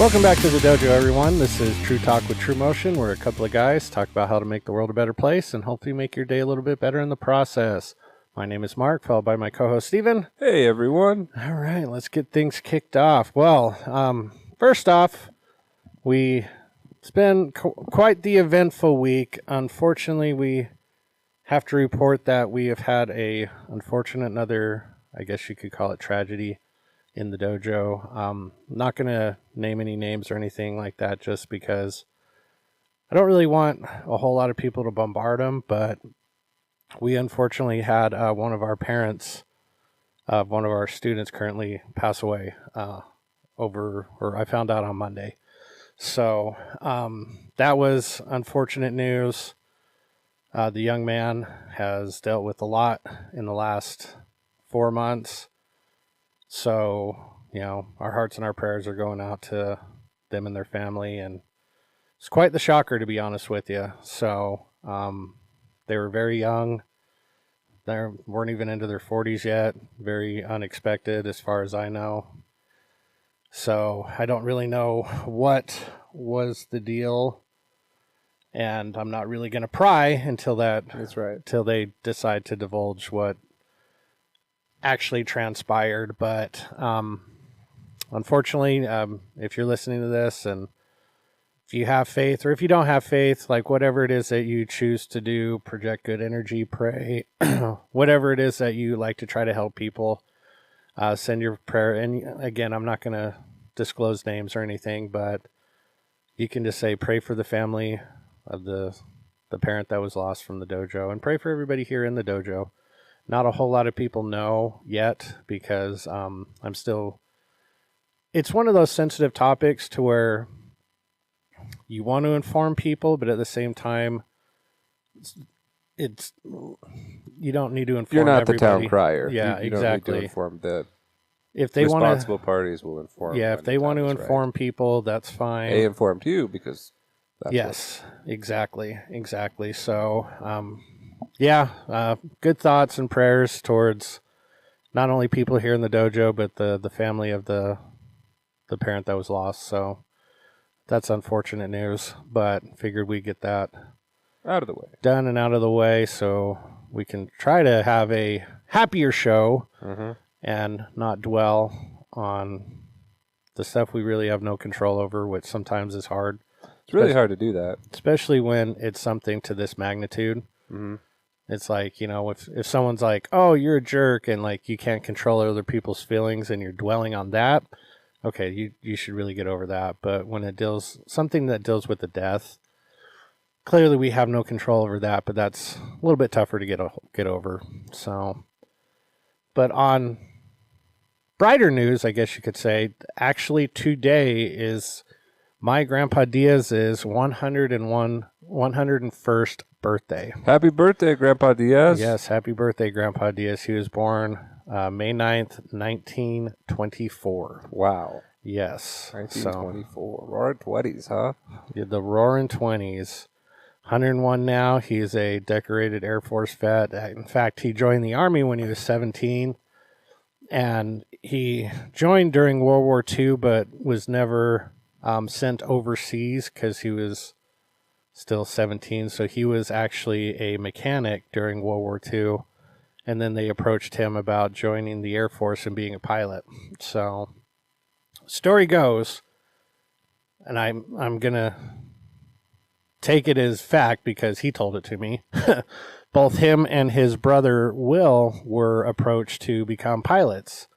Welcome back to the dojo, everyone. This is True Talk with TRUMOTION, where a couple of guys talk about how to make the world a better place and hopefully make your day a little bit better in the process. My name is Mark, followed by my co-host Stephen. Hey, everyone. All right, let's get things kicked off. Well, first off, it's been quite the eventful week. Unfortunately, we have to report that we have had another, I guess you could call it tragedy in the dojo. I'm not going to name any names or anything like that just because I don't really want a whole lot of people to bombard them, but we unfortunately had one of our parents, one of our students currently pass away I found out on Monday. So that was unfortunate news. The young man has dealt with a lot in the last 4 months. So, our hearts and our prayers are going out to them and their family. And it's quite the shocker, to be honest with you. So they were very young. They weren't even into their 40s yet. Very unexpected as far as I know. So I don't really know what was the deal. And I'm not really going to pry until That's right. Until they decide to divulge what actually transpired. But unfortunately, if you're listening to this and if you have faith or if you don't have faith, like whatever it is that you choose to do, project good energy, pray, whatever it is that you like to try to help people, send your prayer. And again, I'm not going to disclose names or anything, but you can just say pray for the family of the parent that was lost from the dojo, and pray for everybody here in the dojo. Not a whole lot of people know yet because it's one of those sensitive topics to where you want to inform people, but at the same time, you don't need to inform everybody. You're not the town crier. Yeah, you exactly. Don't need to inform the if they responsible parties will inform. Yeah, if they want to inform people, that's fine. They informed you because that's yes, exactly. So, good thoughts and prayers towards not only people here in the dojo, but the family of the parent that was lost. So that's unfortunate news, but figured we'd get that out of the way, done and out of the way, so we can try to have a happier show and not dwell on the stuff we really have no control over, which sometimes is hard. It's really hard to do that, especially when it's something to this magnitude. Mm-hmm. It's like, if someone's like, oh, you're a jerk, and like you can't control other people's feelings and you're dwelling on that, okay, you should really get over that. But when something that deals with the death, clearly we have no control over that, but that's a little bit tougher to get over. So, but on brighter news, I guess you could say, actually today is my Grandpa Diaz's 101st birthday. Happy birthday, Grandpa Diaz. Yes, happy birthday, Grandpa Diaz. He was born May 9th, 1924. Wow. Yes. 1924. Roaring 20s, huh? Yeah, the roaring 20s. 101 now. He's a decorated Air Force vet. In fact, he joined the Army when he was 17. And he joined during World War II, but was never sent overseas because he was still 17. So he was actually a mechanic during World War II. And then they approached him about joining the Air Force and being a pilot. So, story goes, and I'm going to take it as fact because he told it to me. Both him and his brother Will were approached to become pilots.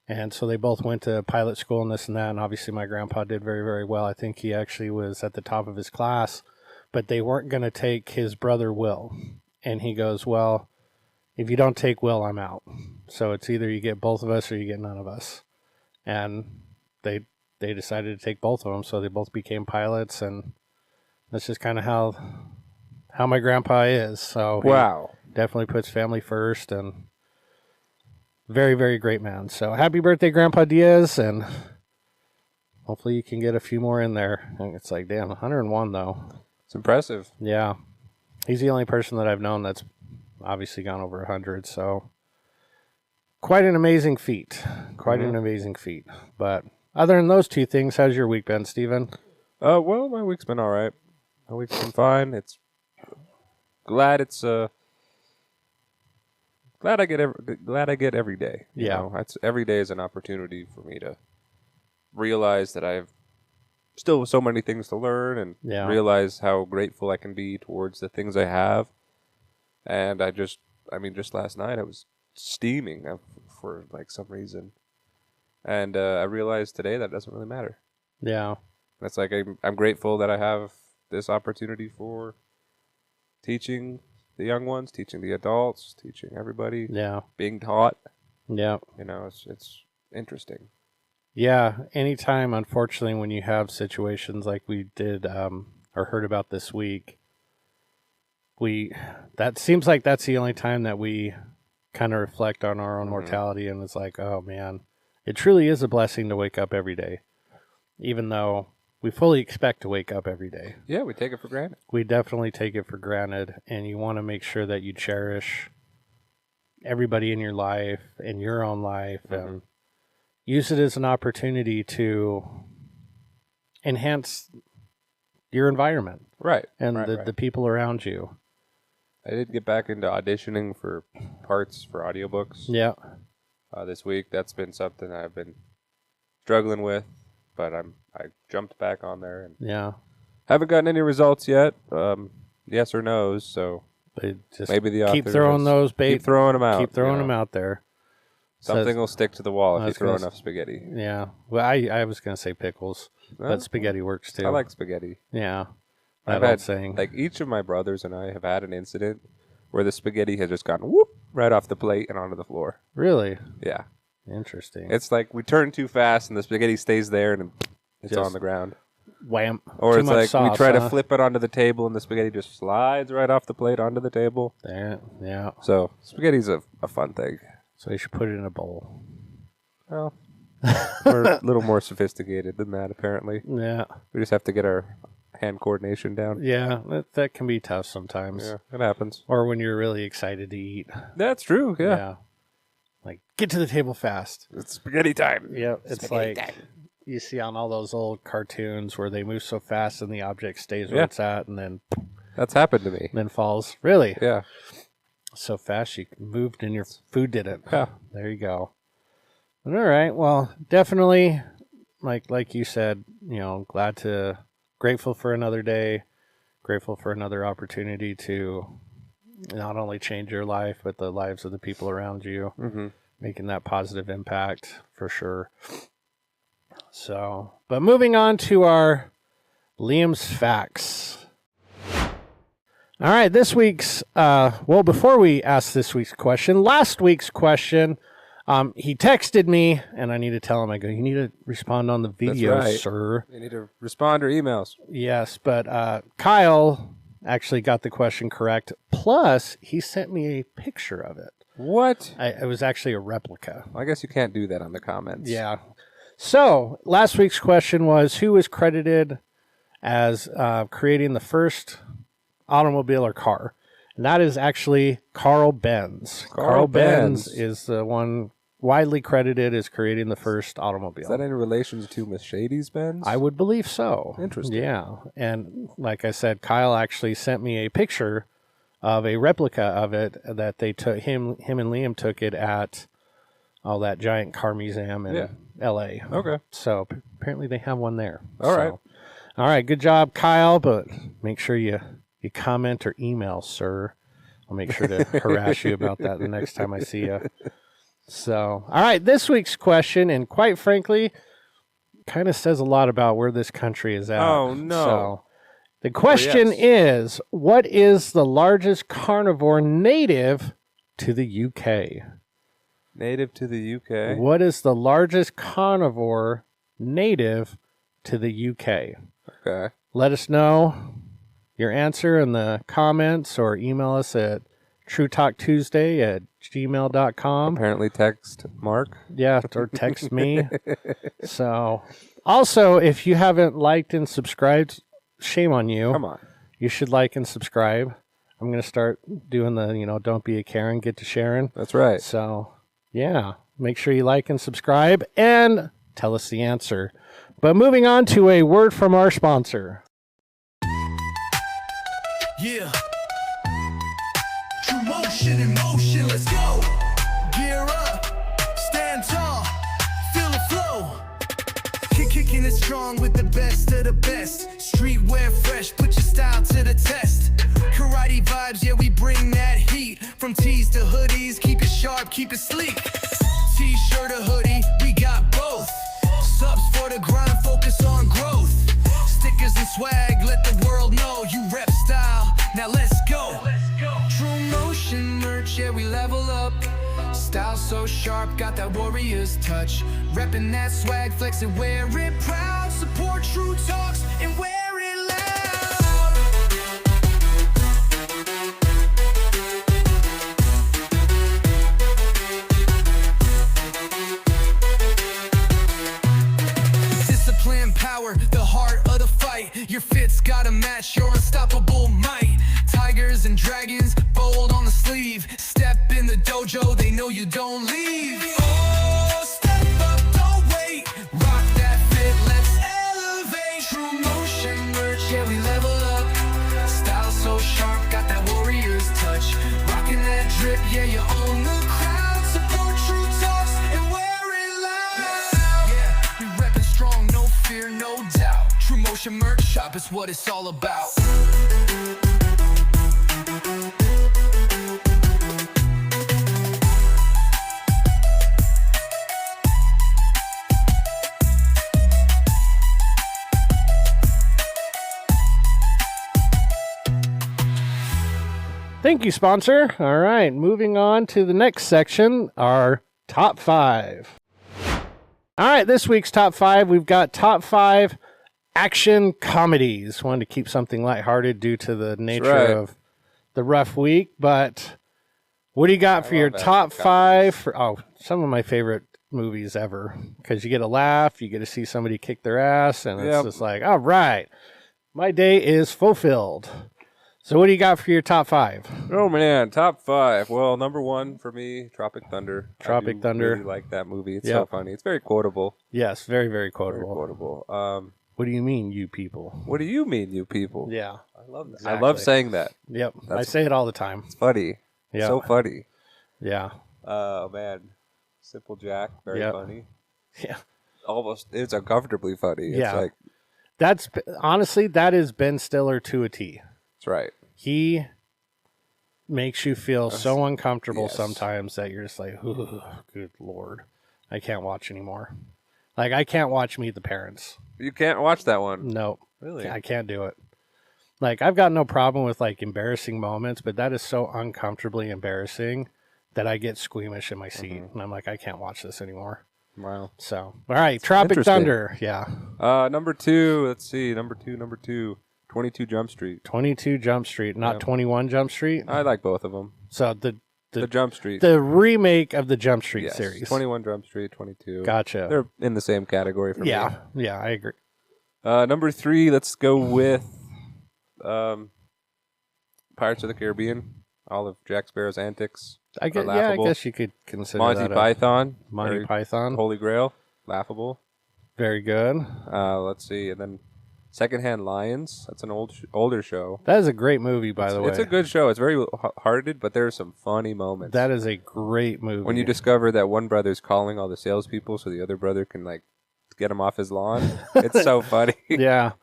And so they both went to pilot school and this and that. And obviously my grandpa did very, very well. I think he actually was at the top of his class. But they weren't going to take his brother Will. And he goes, well, if you don't take Will, I'm out. So it's either you get both of us or you get none of us. And they decided to take both of them. So they both became pilots. And that's just kind of how my grandpa is. So wow. He definitely puts family first, and very, very great man. So happy birthday, Grandpa Diaz, and hopefully you can get a few more in there. And it's like, damn, 101 though. It's impressive. Yeah. He's the only person that I've known that's obviously gone over 100, so quite an amazing feat. An amazing feat. But other than those two things, how's your week been, Stephen? Well, my week's been all right. My week's been fine. It's glad it's glad I get every day. You know? It's every day is an opportunity for me to realize that I have still so many things to learn and realize how grateful I can be towards the things I have. And just last night I was steaming for like some reason, and I realized today that doesn't really matter. Yeah, that's like I'm grateful that I have this opportunity for teaching the young ones, teaching the adults, teaching everybody. Yeah, being taught. Yeah, you know, it's interesting. Yeah, anytime, unfortunately, when you have situations like we did or heard about this week, that seems like that's the only time that we kind of reflect on our own mortality, and it's like, oh man, it truly is a blessing to wake up every day, even though we fully expect to wake up every day. Yeah, we take it for granted. We definitely take it for granted, and you want to make sure that you cherish everybody in your life, in your own life, and use it as an opportunity to enhance your environment. Right. And the people around you. I did get back into auditioning for parts for audiobooks. Yeah. This week. That's been something I've been struggling with, but I jumped back on there and haven't gotten any results yet. Yes or no's, so just maybe the author keep throwing those bait. Keep throwing them out. Keep throwing them out there. Something will stick to the wall if you throw enough spaghetti. Yeah. Well, I was going to say pickles, but spaghetti works too. I like spaghetti. Yeah. I've had, like, each of my brothers and I have had an incident where the spaghetti has just gone whoop right off the plate and onto the floor. Really? Yeah. Interesting. It's like we turn too fast and the spaghetti stays there and it's just on the ground. Wham. Or it's like sauce, we try to flip it onto the table and the spaghetti just slides right off the plate onto the table. Yeah. So spaghetti's a fun thing. So you should put it in a bowl. Well, we're a little more sophisticated than that, apparently. Yeah. We just have to get our hand coordination down. Yeah, that can be tough sometimes. Yeah, it happens. Or when you're really excited to eat. That's true, yeah. Like, get to the table fast. It's spaghetti time. Yeah, it's like you see on all those old cartoons where they move so fast and the object stays where it's at and then... That's happened to me. Then falls. Really? Yeah. So fast you moved and your food didn't. Yeah. There you go. All right. Well, definitely, like you said, grateful for another day, grateful for another opportunity to not only change your life, but the lives of the people around you, making that positive impact for sure. So, but moving on to our Liam's Facts. All right, this week's, before we ask this week's question, last week's question, he texted me, and I need to tell him, I go, you need to respond on the video, sir. You need to respond or emails. Yes, but Kyle actually got the question correct. Plus, he sent me a picture of it. What? It was actually a replica. Well, I guess you can't do that on the comments. Yeah. So, last week's question was, who was credited as creating the first automobile or car? And that is actually Carl Benz. Carl Benz is the one widely credited as creating the first automobile. Is that in relation to Mercedes-Benz? I would believe so. Interesting. Yeah. And like I said, Kyle actually sent me a picture of a replica of it that they took, him and Liam took it at that giant car museum in L.A. Okay. So apparently they have one there. All right. All right. Good job, Kyle, but make sure you comment or email, sir. I'll make sure to harass you about that the next time I see you. So, all right, this week's question, and quite frankly, kind of says a lot about where this country is at. Oh, no. So, the question is, what is the largest carnivore native to the UK? Native to the UK? What is the largest carnivore native to the UK? Okay. Let us know your answer in the comments or email us at TrueTalkTuesday@gmail.com. Apparently text Mark. Yeah, or text me. So, also, if you haven't liked and subscribed, shame on you. Come on. You should like and subscribe. I'm going to start doing the, don't be a Karen, get to sharing. That's right. So, yeah, make sure you like and subscribe. And tell us the answer. But moving on to a word from our sponsor. Yeah. TRUMOTION in motion, let's go. Gear up, stand tall, feel the flow. Kicking it strong with the best of the best. Streetwear fresh, put your style to the test. Karate vibes, yeah, we bring that heat. From tees to hoodies, keep it sharp, keep it sleek. T-shirt or hoodie, we got both. Subs for the grind, focus on growth. Stickers and swag, let the world know you rep style. Now let's go. TRUMOTION merch, yeah, we level up. Style so sharp, got that warrior's touch. Reppin' that swag, flex it, wear it proud. Support TRUTALKS and wear it loud. Discipline, power, the heart of the fight. Your fit's gotta match your unstoppable might. Tigers and dragons, bold on the sleeve. Step in the dojo, they know you don't leave. Oh, step up, don't wait. Rock that fit, let's elevate. TRUMOTION merch, yeah, we level up. Style so sharp, got that warrior's touch. Rocking that drip, yeah, you own the crowd. Support TRUTALKS and wear it loud. Yeah, we reppin' strong, no fear, no doubt. TRUMOTION merch shop is what it's all about. Thank you, sponsor. All right, moving on to the next section, our top 5. All right, this week's top 5, we've got top 5 action comedies. Wanted to keep something lighthearted due to the nature of the rough week, but what do you got for your top 5? Some of my favorite movies ever, because you get a laugh, you get to see somebody kick their ass, and it's just like, all right, my day is fulfilled. So what do you got for your top 5? Oh, man, top 5. Well, number 1 for me, Tropic Thunder. Tropic Thunder. I really like that movie. It's so funny. It's very quotable. Yes, very, very quotable. Very quotable. What do you mean, you people? What do you mean, you people? Yeah. I love that. Exactly. I love saying that. Yep. I say it all the time. It's funny. Yeah. So funny. Yeah. Oh, man. Simple Jack. Very funny. Yeah. Almost. It's uncomfortably funny. Yeah. It's like, honestly, that is Ben Stiller to a T. That's right. He makes you feel so uncomfortable sometimes that you're just like, ooh, good Lord. I can't watch anymore. Like, I can't watch Meet the Parents. You can't watch that one? No. Really? I can't do it. Like, I've got no problem with, like, embarrassing moments, but that is so uncomfortably embarrassing that I get squeamish in my seat. And I'm like, I can't watch this anymore. Wow. So, all right, Tropic Thunder. Yeah. Number 2. Let's see. Number 2. 22 Jump Street. 22 Jump Street, not 21 Jump Street? I like both of them. So the Jump Street. The remake of the Jump Street series. 21 Jump Street, 22. Gotcha. They're in the same category for me. Yeah, I agree. Number 3, let's go with Pirates of the Caribbean. All of Jack Sparrow's antics. I guess you could consider Monty that Python. Monty Python. Holy Grail. Laughable. Very good. Let's see. And then Secondhand Lions. That's an older show. That is a great movie, by the way. It's a good show. It's very hearted, but there are some funny moments. That is a great movie. When you discover that one brother's calling all the salespeople so the other brother can, like, get him off his lawn. It's so funny. Yeah.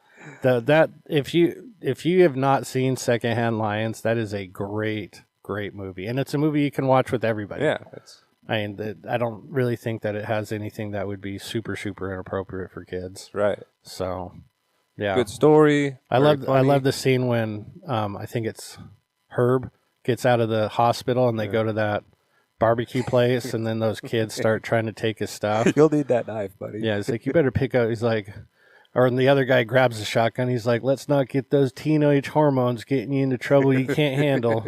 If you have not seen Secondhand Lions, that is a great movie. And it's a movie you can watch with everybody. Yeah. I don't really think that it has anything that would be super, super inappropriate for kids. Right. So... yeah, good story. I love the scene when I think it's Herb gets out of the hospital and they go to that barbecue place and then those kids start trying to take his stuff. You'll need that knife, buddy. Yeah, it's like, you better pick up. He's like, or the other guy grabs the shotgun. He's like, let's not get those teenage hormones getting you into trouble you can't handle.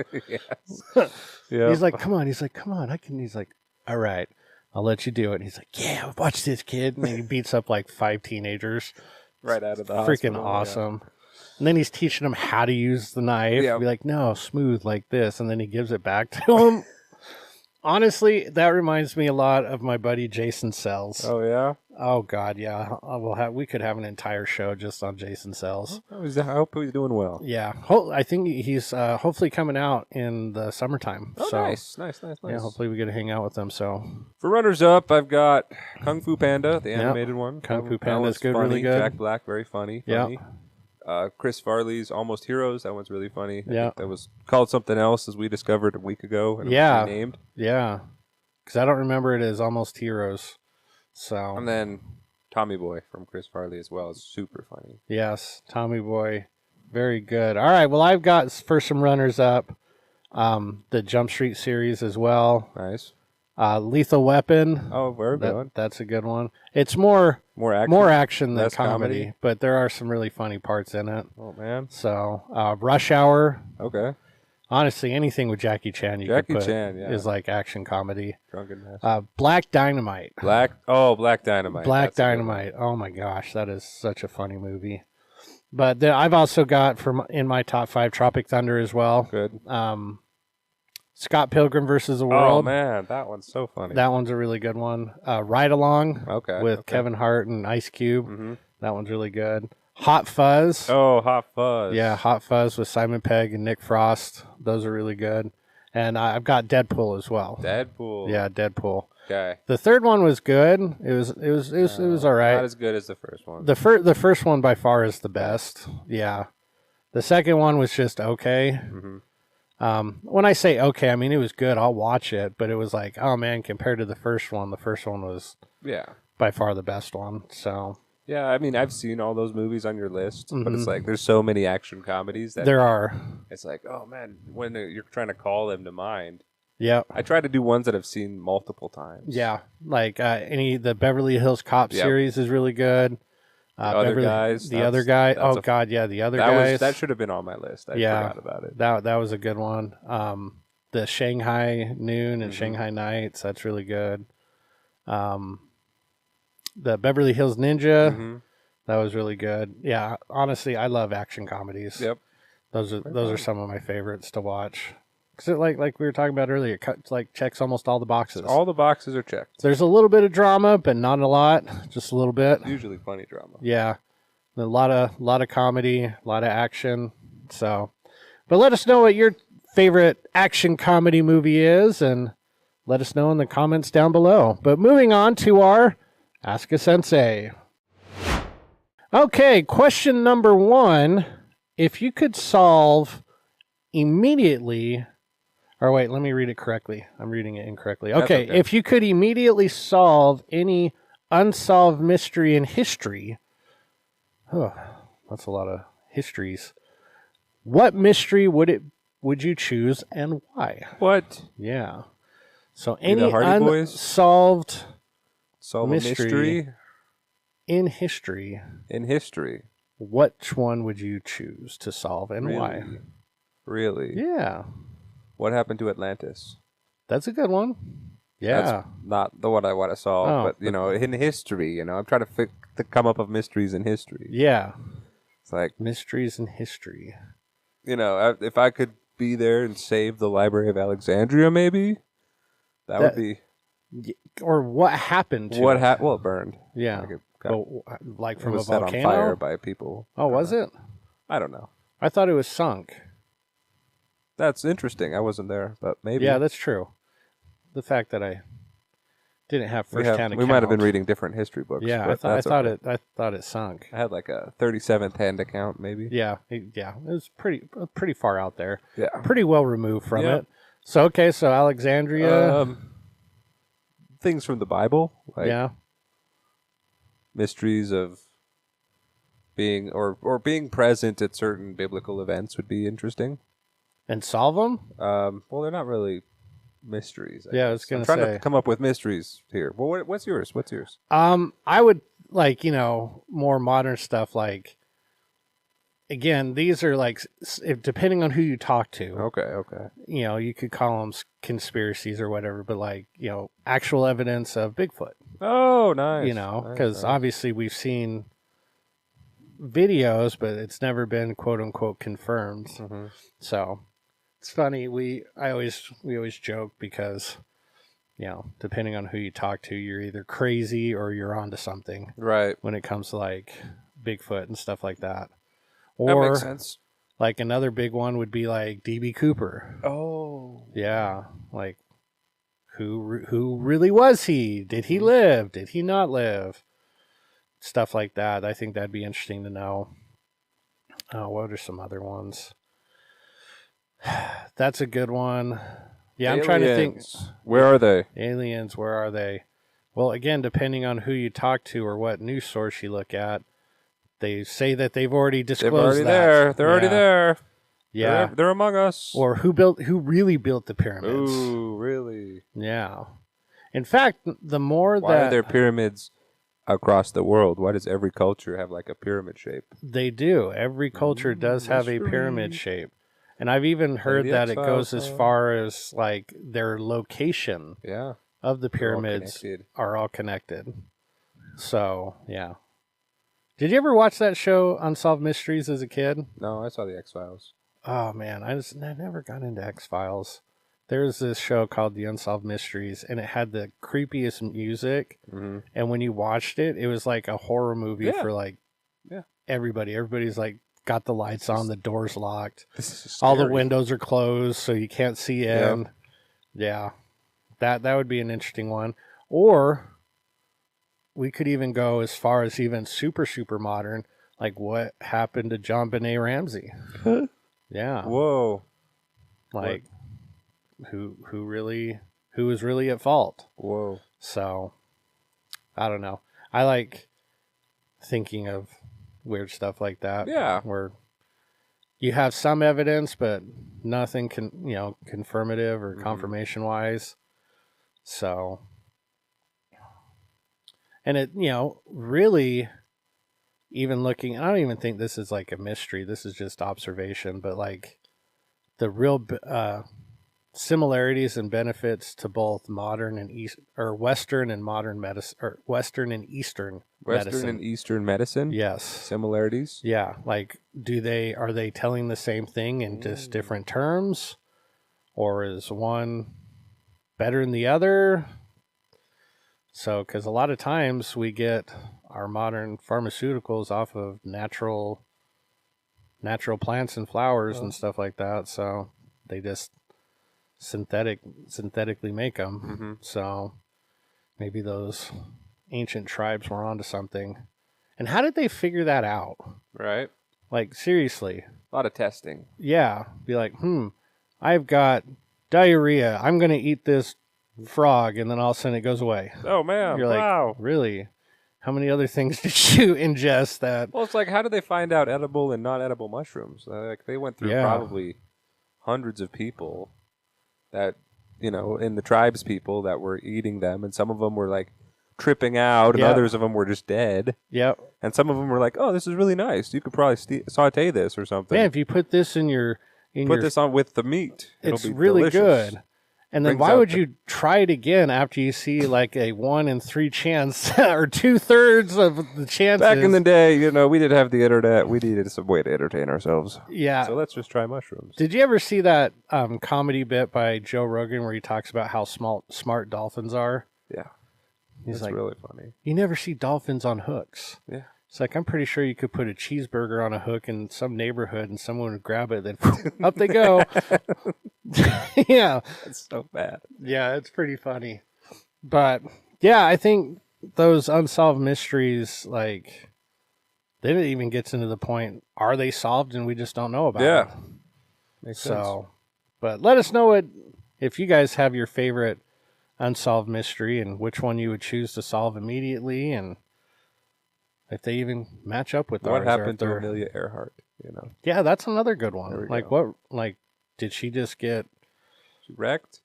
Yeah. He's like, come on. He's like, come on. I can. He's like, all right, I'll let you do it. And he's like, yeah, watch this, kid. And then he beats up like 5 teenagers. Right out of the freaking hospital, awesome. Yeah. And then he's teaching them how to use the knife. Yeah. Be like, no, smooth like this. And then he gives it back to him. Honestly, that reminds me a lot of my buddy Jason Sells. Oh, yeah? Oh God, yeah. We could have an entire show just on Jason Sells. I hope he's doing well. Yeah, I think he's hopefully coming out in the summertime. Oh, so, nice. Yeah, hopefully we get to hang out with them. So for runners up, I've got Kung Fu Panda, the animated one. Kung Fu Panda is good, funny. really good. Jack Black, very funny. Yeah. Chris Farley's Almost Heroes. That one's really funny. I Yeah. think that was called something else, as we discovered a week ago. And Yeah. it was renamed. Yeah, because I don't remember it as Almost Heroes. So And then Tommy Boy from Chris Farley as well is super funny. yes, Tommy Boy, very good. All right, well I've got for some runners up, the Jump Street series as well. Nice. Lethal Weapon. Oh, very good. That's a good one. It's more action than less comedy, but there are some really funny parts in it. Oh man. So Rush Hour. Okay. Honestly, anything with Jackie Chan is like action comedy. Drunkenness. Black Dynamite. Black Dynamite. Black Dynamite. Oh my gosh, that is such a funny movie. But I've also got in my top 5 Tropic Thunder as well. Good. Scott Pilgrim versus the World. Oh man, that one's so funny. That one's a really good one. Ride Along. With Kevin Hart and Ice Cube. Mm-hmm. That one's really good. Hot Fuzz. Oh, Hot Fuzz. Yeah, Hot Fuzz with Simon Pegg and Nick Frost. Those are really good. And I've got Deadpool as well. Deadpool. Yeah, Deadpool. Okay. The third one was good. It was all right. Not as good as the first one. The first one by far is the best. Yeah. The second one was just okay. Mm-hmm. When I say okay, I mean it was good. I'll watch it, but it was like, oh man, compared to the first one was by far the best one. So yeah, I mean I've seen all those movies on your list, but it's like there's so many action comedies that there are. It's like, oh man, when you're trying to call them to mind. Yeah, I try to do ones that I've seen multiple times. Yeah, like the Beverly Hills Cop series is really good. The Other Guys. The Other Guy. Oh God, yeah, The Other Guys. That should have been on my list. I forgot about it. That was a good one. The Shanghai Noon and Shanghai Nights. That's really good. The Beverly Hills Ninja. Mm-hmm. That was really good. Yeah, honestly, I love action comedies. Yep. Those are some of my favorites to watch. Because like we were talking about earlier, it checks almost all the boxes. All the boxes are checked. There's a little bit of drama, but not a lot. Just a little bit. Usually funny drama. Yeah, a lot of comedy, a lot of action. So, but let us know what your favorite action comedy movie is, and let us know in the comments down below. But moving on to our Ask a Sensei. Okay, question number 1: if you could solve immediately. Or wait, let me read it correctly. I'm reading it incorrectly. Okay, if you could immediately solve any unsolved mystery in history, that's a lot of histories. What mystery would you choose and why? What? Yeah. So any unsolved mystery in history. In history. Which one would you choose to solve and why? Really? Yeah. What happened to Atlantis? That's a good one. Yeah. That's not the one I want to solve, but in history, I'm trying to come up with mysteries in history. Yeah. It's like mysteries in history. If I could be there and save the Library of Alexandria, maybe that would be. Or what happened to it? Well, it burned. Yeah. Like from a volcano? Set on fire by people. Oh, was it? I don't know. I thought it was sunk. That's interesting. I wasn't there, but maybe. Yeah, that's true. The fact that I didn't have first-hand account. We might have been reading different history books. Yeah, I thought it sunk. I had like a 37th hand account, maybe. Yeah, it was pretty far out there. Yeah, pretty well removed from it. So so Alexandria. Things from the Bible, like mysteries of being or being present at certain biblical events would be interesting. And solve them? Well, they're not really mysteries. I was going to say. I'm trying to come up with mysteries here. Well, what's yours? I would like, more modern stuff. Like, again, these are like, depending on who you talk to. Okay. You could call them conspiracies or whatever, but like, actual evidence of Bigfoot. Oh, nice. Because obviously we've seen videos, but it's never been quote unquote confirmed. So it's funny. We always joke because depending on who you talk to, you're either crazy or you're onto something. Right. When it comes to like Bigfoot and stuff like that. That Or makes sense. like another big one would be like DB Cooper. Oh. Yeah. Like who really was he? Did he live? Did he not live? Stuff like that. I think that'd be interesting to know. What are some other ones? That's a good one. Yeah, Aliens. I'm trying to think. Where are they? Aliens, where are they? Well, again, depending on who you talk to or what news source you look at, they say that they've already disclosed They're already there. Yeah. They're among us. Or who really built the pyramids. Ooh, really? Yeah. In fact, the more Why are there pyramids across the world? Why does every culture have like a pyramid shape? They do. Every culture does have a pyramid shape. And I've even heard that it goes as far as like their location of the pyramids are all connected. So, yeah. Did you ever watch that show, Unsolved Mysteries, as a kid? No, I saw the X-Files. Oh, man. I never got into X-Files. There's this show called The Unsolved Mysteries, and it had the creepiest music. Mm-hmm. And when you watched it, it was like a horror movie for like everybody. Everybody's like got the lights on, the doors locked. All the windows are closed, so you can't see in. Yeah. That would be an interesting one. Or we could even go as far as even super, super modern. Like what happened to John Benet Ramsey? Yeah. Whoa. Like who was really at fault? Whoa. So I don't know. I like thinking of weird stuff like that. Yeah. Where you have some evidence, but nothing confirmative or confirmation wise. So, and it, really even looking, I don't even think this is like a mystery. This is just observation, but like the real, similarities and benefits to both modern and Western and modern medicine, or Western and Eastern medicine. Western and Eastern medicine? Yes. Similarities? Yeah. Like, are they telling the same thing in just different terms? Or is one better than the other? So, because a lot of times we get our modern pharmaceuticals off of natural plants and flowers and stuff like that. So they just synthetically make them. Mm-hmm. So maybe those ancient tribes were onto something. And how did they figure that out? Right. Like, seriously. A lot of testing. Yeah. Be like, I've got diarrhea. I'm going to eat this frog, and then all of a sudden it goes away. Oh, man. You're like, wow. Really? How many other things did you ingest that? Well, it's like, how did they find out edible and not edible mushrooms? Like, they went through probably hundreds of people that, in the tribes people that were eating them, and some of them were like tripping out, and others of them were just dead. Yep. And some of them were like, "Oh, this is really nice. You could probably saute this or something." Man, if you put this put this on with the meat, it's it'll be really delicious. Good. And then why would you try it again after you see like a 1 in 3 chance or 2/3 of the chances? Back in the day, we didn't have the internet. We needed some way to entertain ourselves. Yeah. So let's just try mushrooms. Did you ever see that comedy bit by Joe Rogan where he talks about how smart dolphins are? Yeah. He's That's like, really funny. You never see dolphins on hooks. Yeah. It's like, I'm pretty sure you could put a cheeseburger on a hook in some neighborhood and someone would grab it, then up they go. Yeah. That's so bad. Yeah, it's pretty funny. But, yeah, I think those unsolved mysteries, like, they didn't even get into the point, are they solved and we just don't know about it? Makes sense. But let us know if you guys have your favorite unsolved mystery and which one you would choose to solve immediately, and if they even match up with ours. What happened to Amelia Earhart? Yeah, that's another good one. Like, did she just get... She wrecked?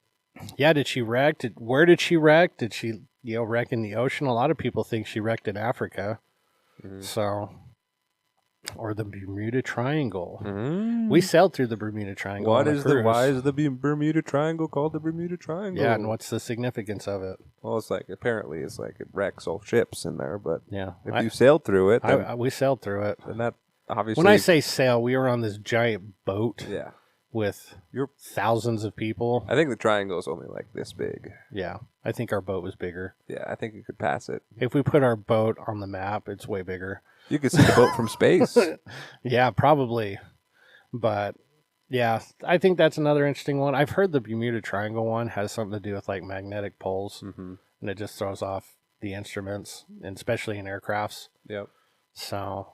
Yeah, did she wreck? Where did she wreck? Did she, wreck in the ocean? A lot of people think she wrecked in Africa. Mm-hmm. So... Or the Bermuda Triangle. Mm. We sailed through the Bermuda Triangle. Why is the Bermuda Triangle called the Bermuda Triangle? Yeah, and what's the significance of it? Well, apparently it wrecks all ships in there, but if you sailed through it, we sailed through it. And that obviously. When I say sail, we were on this giant boat. Yeah. with thousands of people. I think the triangle is only like this big. Yeah, I think our boat was bigger. Yeah, I think you could pass it. If we put our boat on the map, it's way bigger. You could see the boat from space. Yeah, probably. But yeah, I think that's another interesting one. I've heard the Bermuda Triangle one has something to do with like magnetic poles, and it just throws off the instruments, and especially in aircrafts. Yep. So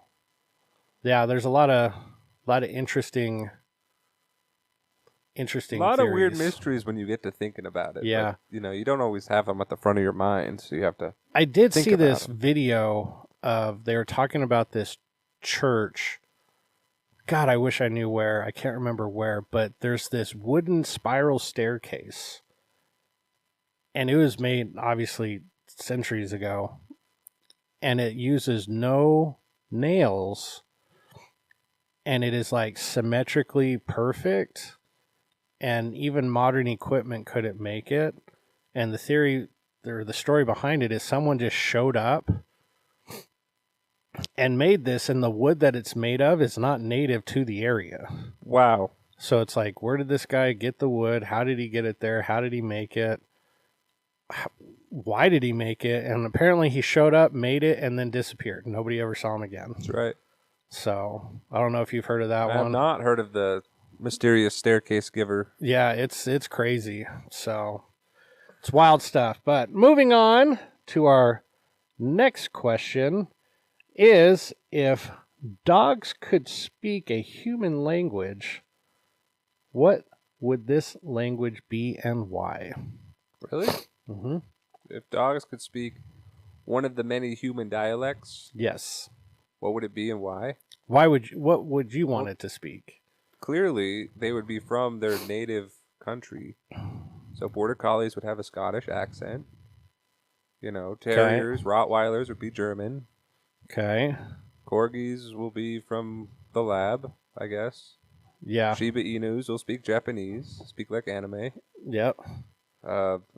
yeah, there's a lot of interesting a lot theories. of weird mysteries when you get to thinking about it. Yeah. But, you don't always have them at the front of your mind, so you have to I did see this video of, they were talking about this church. God, I wish I knew where. I can't remember where, but there's this wooden spiral staircase. And it was made, obviously, centuries ago. And it uses no nails. And it is, like, symmetrically perfect. And even modern equipment couldn't make it. And the theory, or the story behind it, is someone just showed up and made this, and the wood that it's made of is not native to the area. Wow. So it's like, where did this guy get the wood? How did he get it there? How did he make it? Why did he make it? And apparently he showed up, made it, and then disappeared. Nobody ever saw him again. That's right. So I don't know if you've heard of that one. I have not heard of the mysterious staircase giver. Yeah, it's crazy. So it's wild stuff. But moving on to our next question is, if dogs could speak a human language, what would this language be and why? Really? Mm-hmm. If dogs could speak one of the many human dialects, yes. What would it be and why? What would you want it to speak? Clearly, they would be from their native country. So Border Collies would have a Scottish accent. Terriers, Rottweilers would be German. Okay. Corgis will be from the lab, I guess. Yeah. Shiba Inus will speak Japanese, speak like anime. Yep.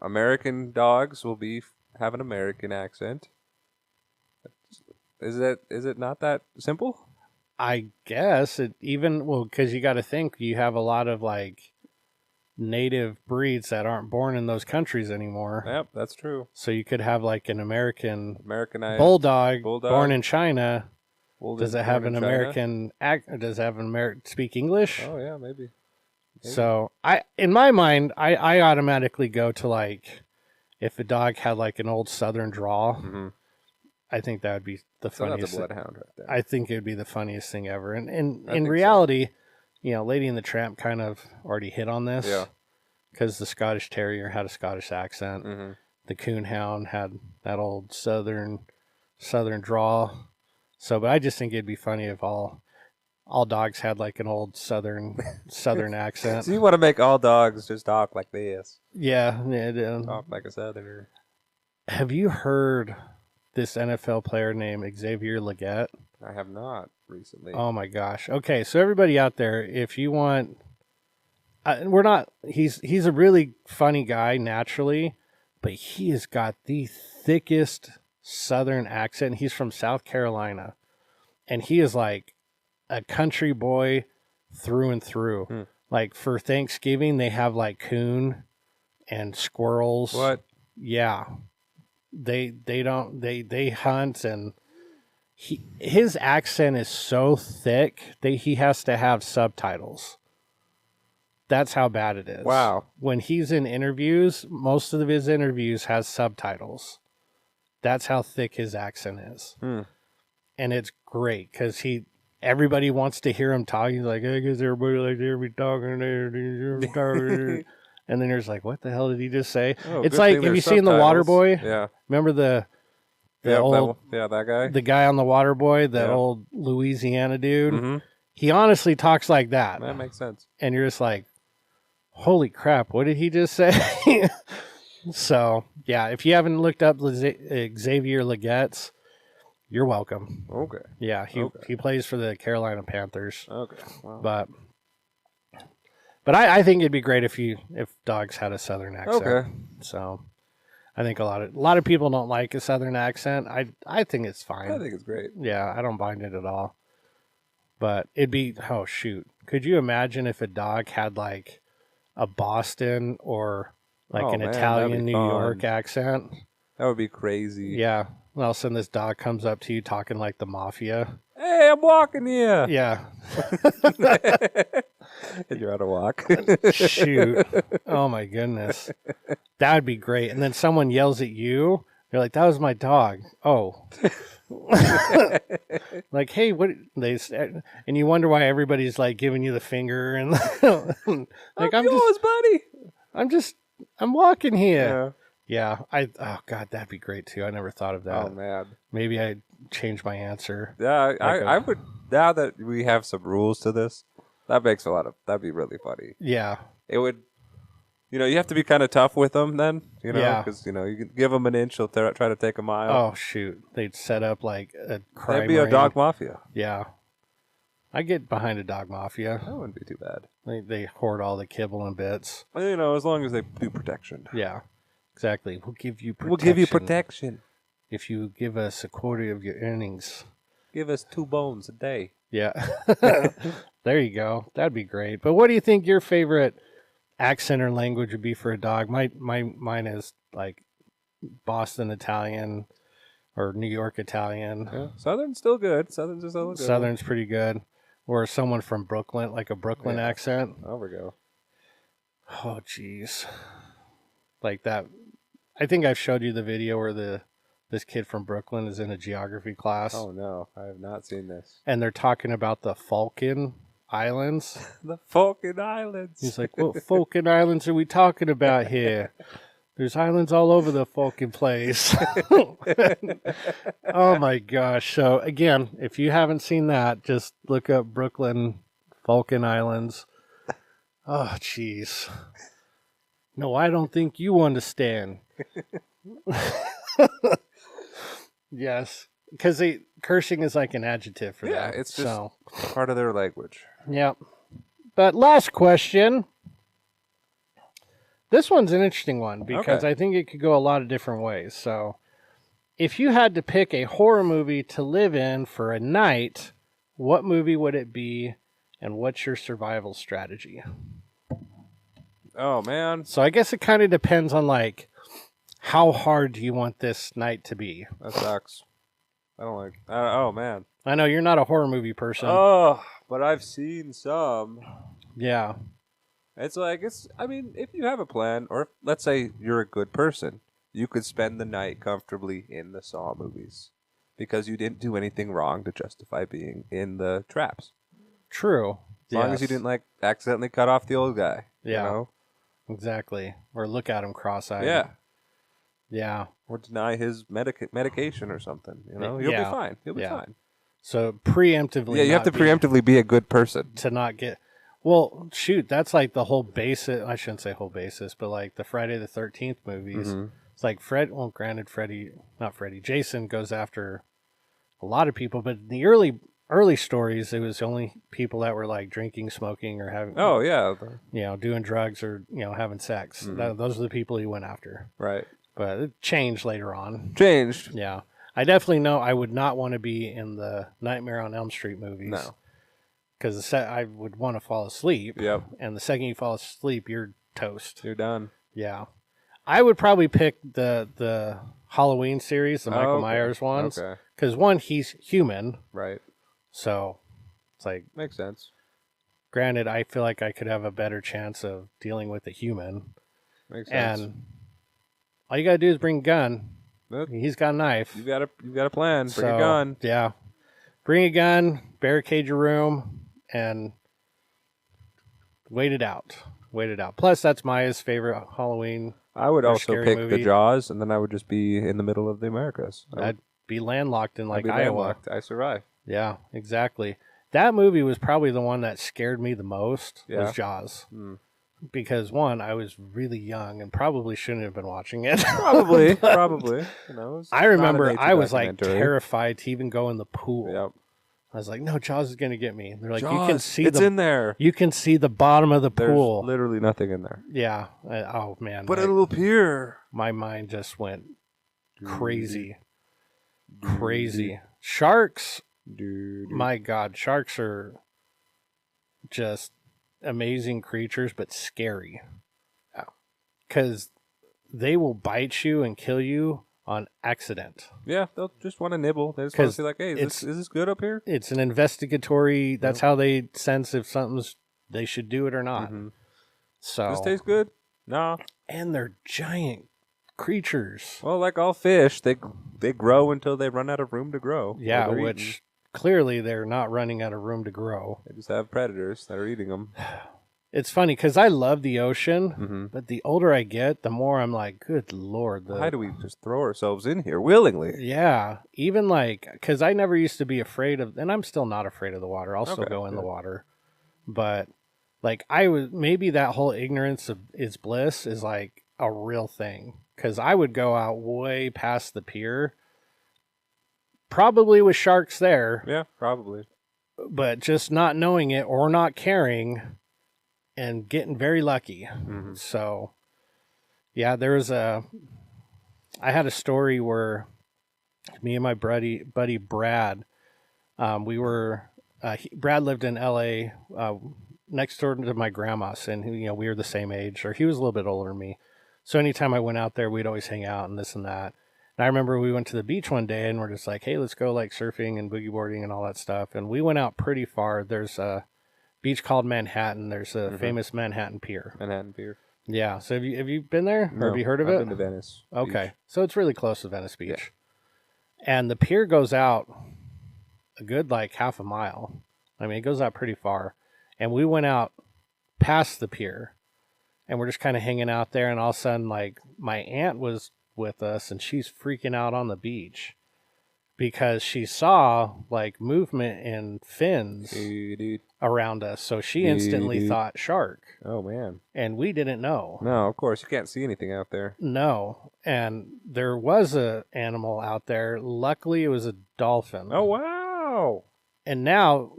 American dogs will have an American accent. Is it not that simple? I guess because you got to think, you have a lot of like native breeds that aren't born in those countries anymore. Yep, that's true. So you could have like an Americanized bulldog born in China. Does it have an American Does it have an American speak English? Oh yeah, maybe. So in my mind, I automatically go to like, if a dog had like an old Southern drawl. Mm-hmm. I think that would be the funniest. That's a bloodhound right there. I think it would be the funniest thing ever. And in reality, Lady and the Tramp kind of already hit on this. Yeah. Because the Scottish Terrier had a Scottish accent. Mm-hmm. The Coonhound had that old Southern drawl. So, but I just think it'd be funny if all dogs had like an old Southern accent. So you want to make all dogs just talk like this? Yeah. Talk like a Southerner. Have you heard this NFL player named Xavier Legette? I have not recently. Oh my gosh. Okay, so everybody out there, if you want, he's a really funny guy naturally, but he has got the thickest Southern accent. He's from South Carolina, and he is like a country boy through and through. Like for Thanksgiving, they have like coon and squirrels. What? Yeah. They hunt, and his accent is so thick that he has to have subtitles. That's how bad it is. Wow. When he's in interviews, most of his interviews has subtitles. That's how thick his accent is. And it's great because everybody wants to hear him talk. He's like, I guess everybody likes to hear me talking there. And then there's like, what the hell did he just say? Oh, it's like, have you seen The Waterboy? Yeah. Remember that guy? The guy on The Waterboy, that old Louisiana dude? Mm-hmm. He honestly talks like that. That makes sense. And you're just like, holy crap, what did he just say? So, yeah, if you haven't looked up Xavier Legette's, you're welcome. Okay. Yeah, he plays for the Carolina Panthers. Okay. Wow. But I think it'd be great if dogs had a Southern accent. Okay. So I think a lot of people don't like a Southern accent. I think it's fine. I think it's great. Yeah, I don't mind it at all. But it'd be, oh shoot. Could you imagine if a dog had like a Boston or like an Italian New York accent? That would be crazy. Yeah. All of a sudden this dog comes up to you talking like the mafia. Hey, I'm walking here. Yeah. And you're out of walk. Shoot. Oh my goodness. That would be great. And then someone yells at you. You're like, that was my dog. Oh. Like, hey, what they said, and you wonder why everybody's like giving you the finger and like I'm yours, buddy. I'm walking here. Yeah. Oh god, that'd be great too. I never thought of that. Oh man. Maybe I change my answer. Yeah, I would, now that we have some rules to this, that'd be really funny. Yeah. It would, you have to be kind of tough with them then, because, you can give them an inch, they'll try to take a mile. Oh, shoot. They'd set up like a crime They'd be a dog mafia. Yeah. I get behind a dog mafia. That wouldn't be too bad. They hoard all the kibble and bits. As long as they do protection. Yeah, exactly. We'll give you protection. If you give us a quarter of your earnings. Give us 2 bones a day. Yeah. There you go. That'd be great. But what do you think your favorite accent or language would be for a dog? Mine is like Boston Italian or New York Italian. Yeah. Southern's still good. Southern's pretty good. Or someone from Brooklyn, like a Brooklyn accent. There we go. Oh, jeez. Like that. I think I've showed you the video where this kid from Brooklyn is in a geography class. Oh, no. I have not seen this. And they're talking about the Falkland Islands. The Falkland Islands. He's like, what Falkland Islands are we talking about here? There's islands all over the Falkland place. Oh, my gosh. So, again, if you haven't seen that, just look up Brooklyn Falkland Islands. Oh, jeez. No, I don't think you understand. Yes. Because cursing is like an adjective for them. Yeah, it's just part of their language. Yep. But last question. This one's an interesting one because I think it could go a lot of different ways. So, if you had to pick a horror movie to live in for a night, what movie would it be, and what's your survival strategy? Oh, man. So, I guess it kind of depends on, like, how hard do you want this night to be? That sucks. I don't like... oh, man. I know you're not a horror movie person. Oh, but I've seen some. Yeah. It's like, if you have a plan, or let's say you're a good person, you could spend the night comfortably in the Saw movies because you didn't do anything wrong to justify being in the traps. True. As long as you didn't, like, accidentally cut off the old guy. Yeah. You know? Exactly. Or look at him cross-eyed. Yeah. Yeah. Or deny his medication or something. You'll be fine. You'll be fine. So preemptively. Yeah, you have to preemptively be a good person. To not get... Well, shoot, that's like the whole basis. I shouldn't say whole basis, but like the Friday the 13th movies. Mm-hmm. It's like granted, Jason goes after a lot of people, but in the early stories, it was only people that were like drinking, smoking, or having... Oh, yeah. Doing drugs or, having sex. Mm-hmm. Those are the people he went after. Right. But it changed later on. Changed. Yeah. I definitely know I would not want to be in the Nightmare on Elm Street movies. No. Because I would want to fall asleep. Yep. And the second you fall asleep, you're toast. You're done. Yeah. I would probably pick the Halloween series, the Michael Myers ones. Okay. Because one, he's human. Right. So it's like... Makes sense. Granted, I feel like I could have a better chance of dealing with a human. Makes sense. And all you got to do is bring a gun. He's got a knife. You got a plan. Bring a gun. Yeah. Bring a gun, barricade your room, and wait it out. Plus, that's Maya's favorite Halloween. I would also pick movie. the Jaws, and then I would just be in the middle of the Americas. I'd be landlocked in Iowa. Landlocked. I survive. Yeah, exactly. That movie was probably the one that scared me the most. Yeah. Was Jaws. Because one, I was really young and probably shouldn't have been watching it. Probably. I remember I was like terrified to even go in the pool. Yep. I was like, no, Jaws is going to get me. They're like, Jaws, you can see it's in there. You can see the bottom of the pool. There's literally nothing in there. Yeah. Oh man. But it'll appear. My mind just went crazy. Crazy. Sharks. Dude. My God, sharks are just amazing creatures, but scary. Because they will bite you and kill you on accident. Yeah, they'll just want to nibble. They just want to see like, hey, is this good up here? It's an investigatory. That's how they sense if something's they should do it or not. So does this taste good? No. And they're giant creatures. Well, like all fish, they grow until they run out of room to grow. Yeah, which clearly they're not running out of room to grow. They just have predators that are eating them. It's funny because I love the ocean, but the older I get, the more I'm like, good Lord. Why do we just throw ourselves in here willingly? Yeah. Even like, because I never used to be afraid of, and I'm still not afraid of the water. I'll still go in the water. But like maybe that whole ignorance is bliss is like a real thing. Because I would go out way past the pier, probably with sharks there. Yeah, probably. But just not knowing it or not caring and getting very lucky. So, yeah, I had a story where me and my buddy Brad, Brad lived in LA, next door to my grandma's, and we were the same age, or he was a little bit older than me. So anytime I went out there, we'd always hang out and this and that. And I remember we went to the beach one day and we're just like, hey, let's go like surfing and boogie boarding and all that stuff. And we went out pretty far. There's a beach called Manhattan. There's a famous Manhattan Pier. Manhattan Pier. Yeah. So have you been there? No, or have you heard of it? I've been to Venice. Okay. Beach. So it's really close to Venice Beach. Yeah. And the pier goes out a good like half a mile. I mean, it goes out pretty far. And we went out past the pier. And we're just kind of hanging out there, and all of a sudden, like, my aunt was with us, and she's freaking out on the beach because she saw, like, movement in fins around us. So she instantly thought shark. Oh, man. And we didn't know. No, of course. You can't see anything out there. No. And there was an animal out there. Luckily, it was a dolphin. Oh, wow. And now,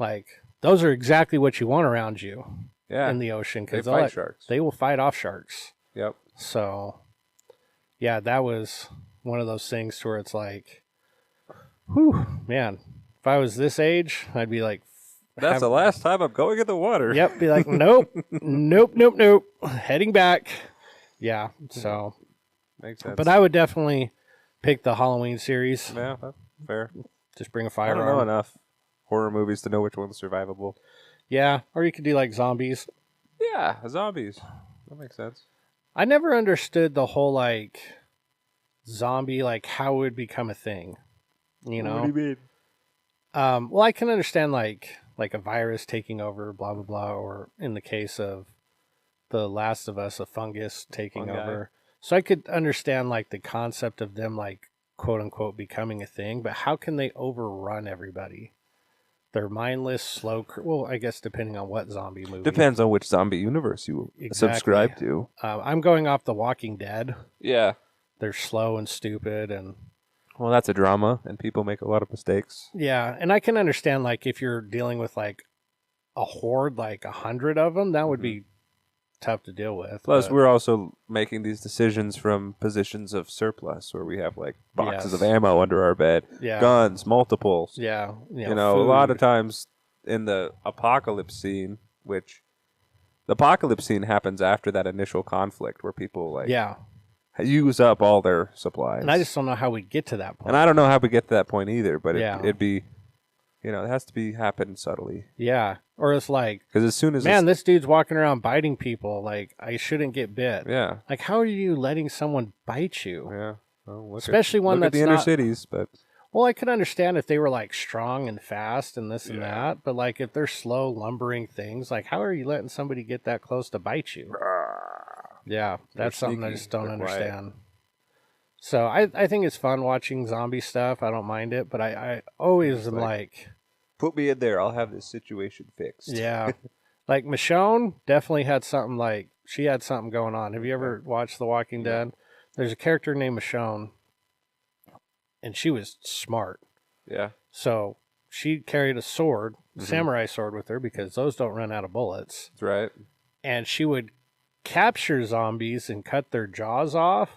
like, those are exactly what you want around you. Yeah, in the ocean because they fight sharks. They will fight off sharks. Yep. So, yeah, that was one of those things where it's like, whew, man. If I was this age, I'd be like, that's the last time I'm going in the water. Yep. Be like, nope, nope. Heading back. Yeah. So makes sense. But I would definitely pick the Halloween series. Yeah, that's fair. Just bring a firearm. I don't know enough horror movies to know which one's survivable. Yeah, or you could do like zombies. Yeah, zombies. That makes sense. I never understood the whole like zombie, like how it would become a thing. You know? What do you mean? Well, I can understand like a virus taking over, blah blah blah, or in the case of The Last of Us, a fungus taking over. So I could understand like the concept of them like quote unquote becoming a thing, but how can they overrun everybody? They're mindless, slow. Well, I guess depending on what zombie movie. Depends on which zombie universe you subscribe to. I'm going off The Walking Dead. Yeah. They're slow and stupid, and well, that's a drama, and people make a lot of mistakes. Yeah, and I can understand like if you're dealing with like a horde, like 100 of them, that would be tough to deal with. Plus, we're also making these decisions from positions of surplus, where we have like boxes of ammo under our bed, guns, multiples. Yeah, you know, a lot of times in the apocalypse scene, which the apocalypse scene happens after that initial conflict, where people like use up all their supplies. And I just don't know how we get to that point. And I don't know how we get to that point either. But it'd be, you know, it has to happen subtly. Yeah. Or it's like, because as soon as this dude's walking around biting people, like I shouldn't get bit. Yeah. Like, how are you letting someone bite you? Yeah. Well, especially one that's the inner cities, but well, I could understand if they were like strong and fast and this and that, but like if they're slow, lumbering things, like how are you letting somebody get that close to bite you? Yeah, that's something I just don't understand. So I think it's fun watching zombie stuff. I don't mind it, but I always am like put me in there. I'll have this situation fixed. Yeah. Like Michonne definitely had something like, she had something going on. Have you ever watched The Walking Dead? There's a character named Michonne, and she was smart. Yeah. So she carried a sword, samurai sword with her, because those don't run out of bullets. That's right. And she would capture zombies and cut their jaws off.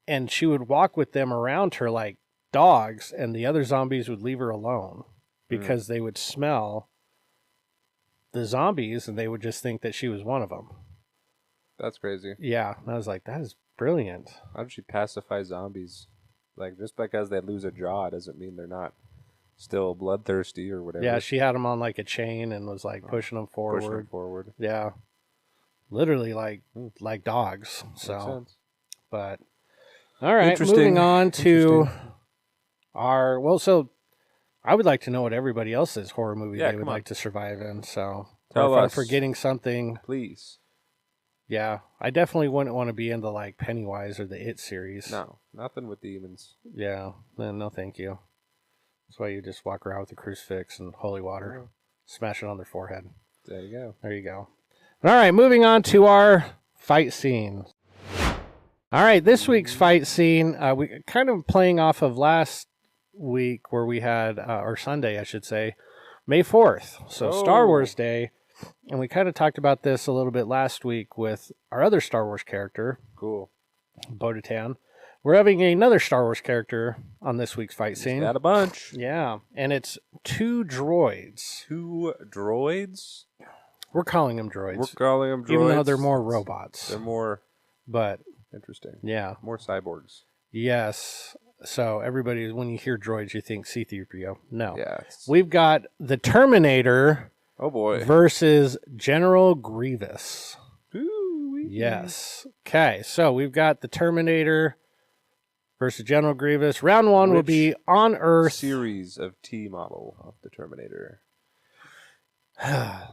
And she would walk with them around her like dogs, and the other zombies would leave her alone because they would smell the zombies, and they would just think that she was one of them. That's crazy. Yeah, and I was like, that is brilliant. How did she pacify zombies? Like, just because they lose a jaw doesn't mean they're not still bloodthirsty or whatever. Yeah, she had them on like a chain and was like pushing them forward. Pushing them forward. Yeah, literally like dogs. So, makes sense. But all right, moving on to our So I would like to know what everybody else's horror movie they would like to survive in. So, tell us. If I'm forgetting something, please. Yeah, I definitely wouldn't want to be into like Pennywise or the It series. No, nothing with demons. Yeah, then no thank you. That's why you just walk around with a crucifix and holy water, smash it on their forehead. There you go. There you go. All right, moving on to our fight scene. All right, this week's fight scene, we kind of playing off of last week where we had, or Sunday, I should say, May 4th. So Star Wars Day. And we kind of talked about this a little bit last week with our other Star Wars character. Cool. Bo-Katan. We're having another Star Wars character on this week's fight scene. Got a bunch. Yeah, and it's 2 droids. 2 droids? We're calling them droids. We're calling them droids. Even though they're more robots. They're more... But... Interesting. Yeah. More cyborgs. Yes. So everybody, when you hear droids, you think C-3PO. No. Yeah. We've got the Terminator... Oh boy. Versus General Grievous. Ooh-wee. Yes. Okay, so we've got the Terminator versus General Grievous. Round 1 will be on Earth. Series of T model of the Terminator.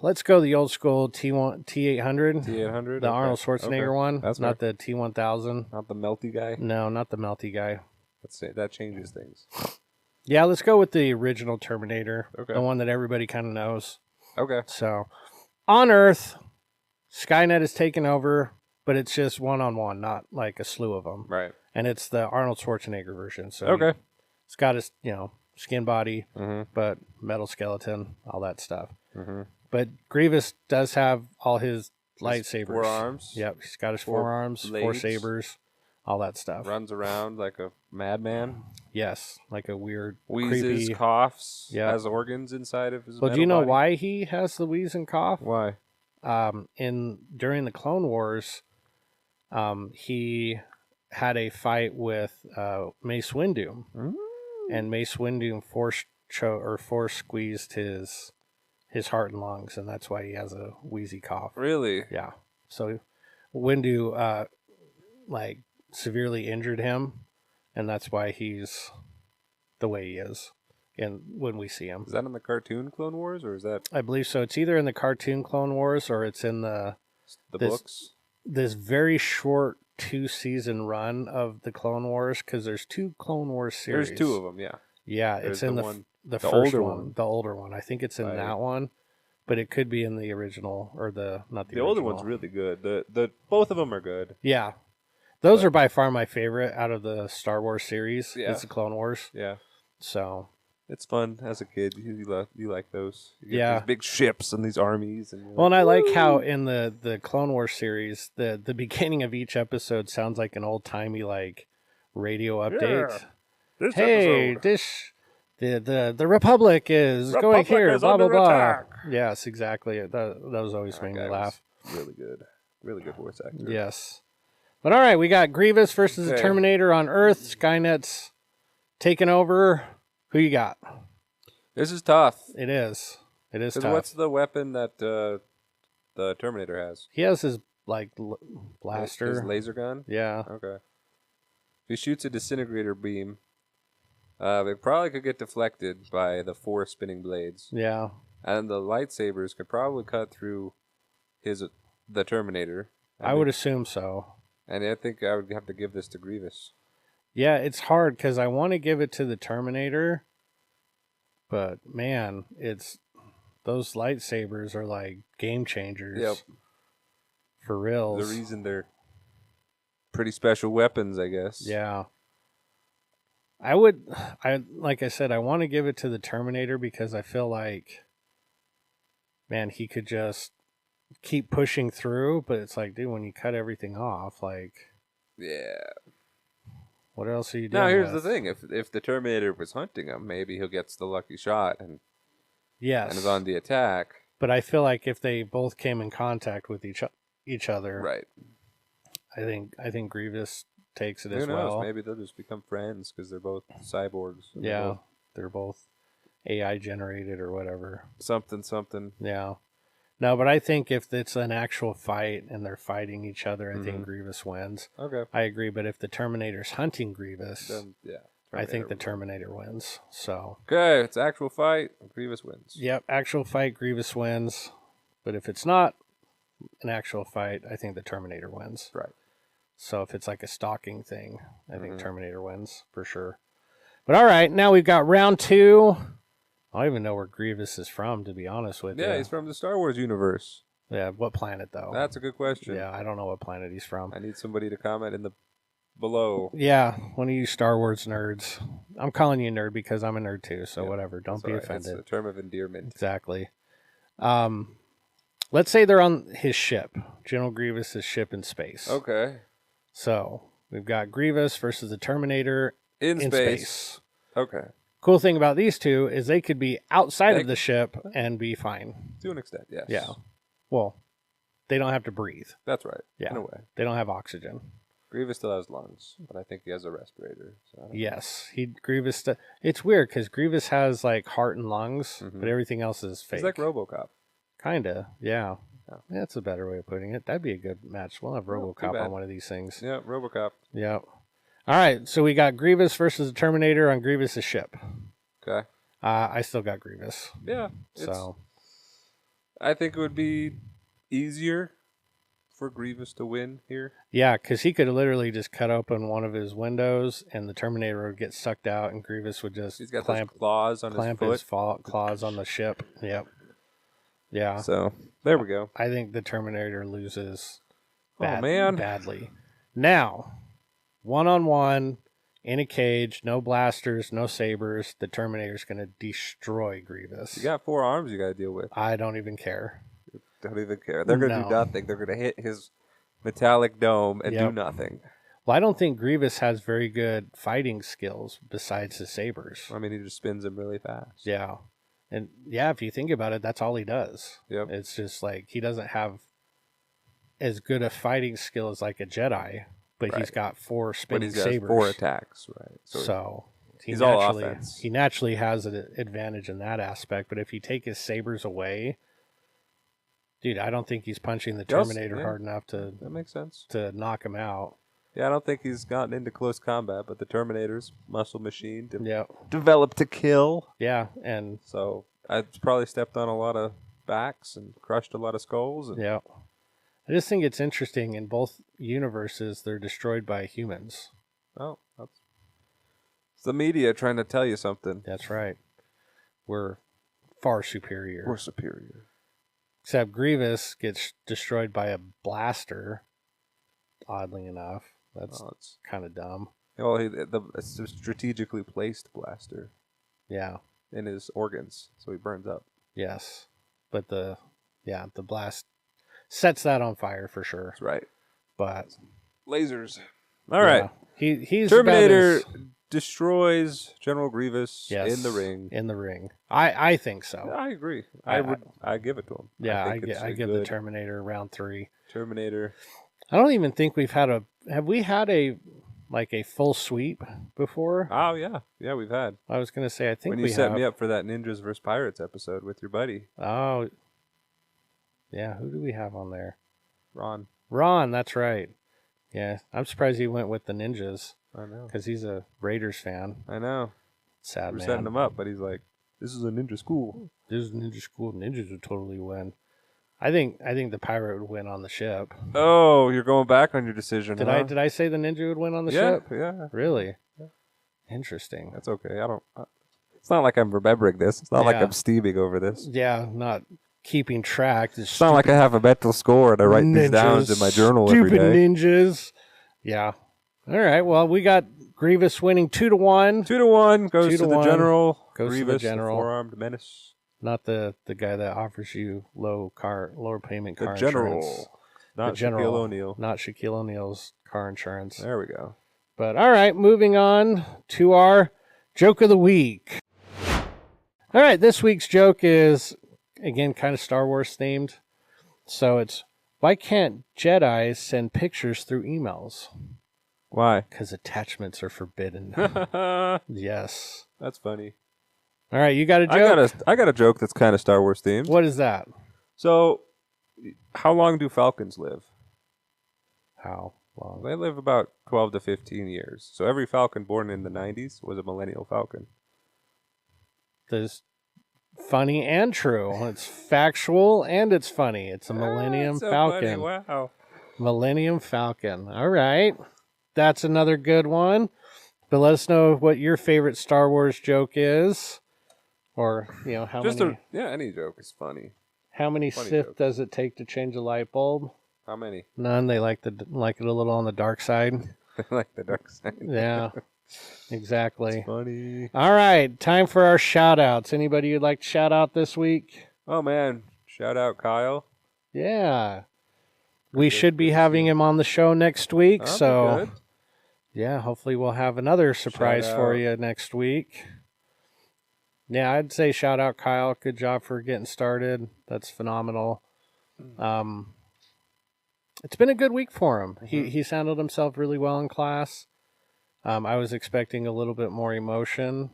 Let's go the old school T800. T800? The Arnold Schwarzenegger one. That's not the T1000. Not the melty guy? No, not the melty guy. Let's say that changes things. Yeah, let's go with the original Terminator. Okay. The one that everybody kind of knows. Okay. So, on Earth, Skynet is taken over, but it's just one-on-one, not like a slew of them. Right. And it's the Arnold Schwarzenegger version. So okay. It's got his, skin body, but metal skeleton, all that stuff. Mm-hmm. But Grievous does have all his lightsabers. 4 arms. Yep, he's got his 4 arms, 4 sabers, all that stuff. Runs around like a madman. Yes, like a weird, wheezes, creepy... coughs, has organs inside of his Well, do you know body? why he has the wheeze and cough? Why? During the Clone Wars, he had a fight with Mace Windu, and Mace Windu force squeezed his heart and lungs, and that's why he has a wheezy cough. Really? Yeah. So Windu severely injured him, and that's why he's the way he is. And when we see him, is that in the cartoon Clone Wars, or is that? I believe so. It's either in the cartoon Clone Wars or it's in the books. This very short 2-season run of the Clone Wars, because there's 2 Clone Wars series. There's 2 of them, yeah. Yeah, there's it's in the first older one, the older one. I think it's in that one, but it could be in the original or not the original. Older one's really good. The both of them are good. Yeah, those are by far my favorite out of the Star Wars series. Yeah. It's the Clone Wars. Yeah, so it's fun as a kid. You like those. You get these big ships and these armies. And and I like how in the Clone Wars series, the beginning of each episode sounds like an old timey radio update. Yeah. This episode. The Republic is going here. Blah blah blah. Attack. Yes, exactly. That was always made me laugh. Really good voice actor. Yes. But all right, we got Grievous versus the Terminator on Earth. Skynet's taking over. Who you got? This is tough. It is. It is tough. What's the weapon that the Terminator has? He has his blaster. His laser gun? Yeah. Okay. If he shoots a disintegrator beam, they probably could get deflected by the 4 spinning blades. Yeah. And the lightsabers could probably cut through the Terminator. I would assume so. And I think I would have to give this to Grievous. Yeah, it's hard because I want to give it to the Terminator, but man, those lightsabers are like game changers. Yep. For real. The reason they're pretty special weapons, I guess. Yeah. Like I said, I want to give it to the Terminator because I feel like, man, he could just keep pushing through, but it's like, dude, when you cut everything off, yeah. What else are you doing? Now, here's the thing. If the Terminator was hunting him, maybe he gets the lucky shot and is on the attack. But I feel like if they both came in contact with each other, right? I think Grievous takes it as Who knows? well. Maybe they'll just become friends because they're both cyborgs. Yeah, they're both AI generated or whatever. Something. Yeah. No, but I think if it's an actual fight and they're fighting each other, I think Grievous wins. Okay. I agree, but if the Terminator's hunting Grievous, then, yeah, I think the Terminator wins. So. Okay, it's actual fight. Grievous wins. Yep, actual fight, Grievous wins. But if it's not an actual fight, I think the Terminator wins. Right. So if it's like a stalking thing, I think Terminator wins for sure. But all right, now we've got round 2. I don't even know where Grievous is from, to be honest with you. Yeah, he's from the Star Wars universe. Yeah, what planet though? That's a good question. Yeah, I don't know what planet he's from. I need somebody to comment in the below. Yeah, one of you Star Wars nerds. I'm calling you nerd because I'm a nerd too, so whatever. Don't be offended. It's a term of endearment. Exactly. Let's say they're on his ship, General Grievous' ship in space. Okay. So we've got Grievous versus the Terminator in space. Okay. Cool thing about these two is they could be outside of the ship and be fine. To an extent, yes. Yeah. Well, they don't have to breathe. That's right. Yeah. In a way. They don't have oxygen. Grievous still has lungs, but I think he has a respirator. So yes. Grievous. It's weird because Grievous has like heart and lungs, but everything else is fake. He's like RoboCop. Kinda. Yeah. That's a better way of putting it. That'd be a good match. We'll have RoboCop on one of these things. Yeah, RoboCop. Yeah. All right, so we got Grievous versus the Terminator on Grievous' ship. Okay. I still got Grievous. Yeah. So I think it would be easier for Grievous to win here. Yeah, because he could literally just cut open one of his windows, and the Terminator would get sucked out, and Grievous would just He's got those claws on his foot. Claws on the ship. Yep. Yeah. So there we go. I think the Terminator loses badly. Now, 1-on-1 in a cage, no blasters, no sabers. The Terminator's going to destroy Grievous. You got 4 arms you got to deal with. I don't even care. Don't even care. They're going to do nothing. They're going to hit his metallic dome and do nothing. Well, I don't think Grievous has very good fighting skills besides his sabers. I mean, he just spins them really fast. Yeah. And yeah, if you think about it, that's all he does. Yep. It's just like he doesn't have as good a fighting skill as like a Jedi, but he's got 4 spinning sabers. But he's got 4 attacks, right? So he's all offense. He naturally has an advantage in that aspect, but if you take his sabers away, dude, I don't think he's punching the Terminator hard enough to that makes sense to knock him out. Yeah, I don't think he's gotten into close combat, but the Terminator's muscle machine developed to kill. Yeah, and so I've probably stepped on a lot of backs and crushed a lot of skulls. And yeah, I just think it's interesting. In both universes, they're destroyed by humans. Oh, it's the media trying to tell you something. That's right. We're far superior. We're superior. Except Grievous gets destroyed by a blaster. Oddly enough. That's kind of dumb. Well, it's a strategically placed blaster. Yeah. In his organs, so he burns up. Yes. But the blast sets that on fire for sure. That's right. But lasers. All right. He's Terminator destroys General Grievous in the ring. In the ring. I think so. I agree. I give it to him. Yeah, I give the Terminator round 3. Terminator. I don't even think have we had a full sweep before? Oh yeah. Yeah, we've had. I was going to say, I think when you set me up for that Ninjas vs. Pirates episode with your buddy. Oh. Yeah, who do we have on there? Ron, that's right. Yeah, I'm surprised he went with the Ninjas. I know. Because he's a Raiders fan. I know. Sad We're man. setting him up, but he's like, this is a ninja school. This is a ninja school. Ninjas would totally win. I think the pirate would win on the ship. Oh, you're going back on your decision. Did I say the ninja would win on the ship? Yeah. Really? Yeah. Interesting. That's okay. It's not like I'm remembering this. It's not like I'm steaming over this. Yeah, not keeping track. It's not like I have a mental score and I write these down in my journal every day. Stupid ninjas. Yeah. All right. Well, we got Grievous winning 2-1. 2-1 goes to the general. Grievous, the four-armed menace. Not the guy that offers you lower payment car insurance. The general. Shaquille O'Neal. Not Shaquille O'Neal's car insurance. There we go. But all right, moving on to our joke of the week. All right, this week's joke is again, kind of Star Wars themed. So it's, why can't Jedi send pictures through emails? Why? Because attachments are forbidden. Yes. That's funny. All right, you got a joke? I got a joke that's kind of Star Wars themed. What is that? So, how long do falcons live? How long? They live about 12 to 15 years. So every falcon born in the 90s was a millennial falcon. That's funny and true. It's factual and it's funny. It's a Millennium so Falcon. Funny. Wow. Millennium Falcon. All right. That's another good one. But let us know what your favorite Star Wars joke is. Or, how many... any joke is funny. How many Funny Sith joke. does it take to change a light bulb? How many? None. They like it a little on the dark side. Like the dark side. Yeah. Exactly. It's funny. All right. Time for our shout-outs. Anybody you'd like to shout out this week? Oh, man. Shout out Kyle. Yeah. We should be having him on the show next week. That'll So, be good. yeah, hopefully we'll have another surprise for you next week. Yeah, I'd say shout out Kyle. Good job for getting started. That's phenomenal. It's been a good week for him. Mm-hmm. He's handled himself really well in class. I was expecting a little bit more emotion.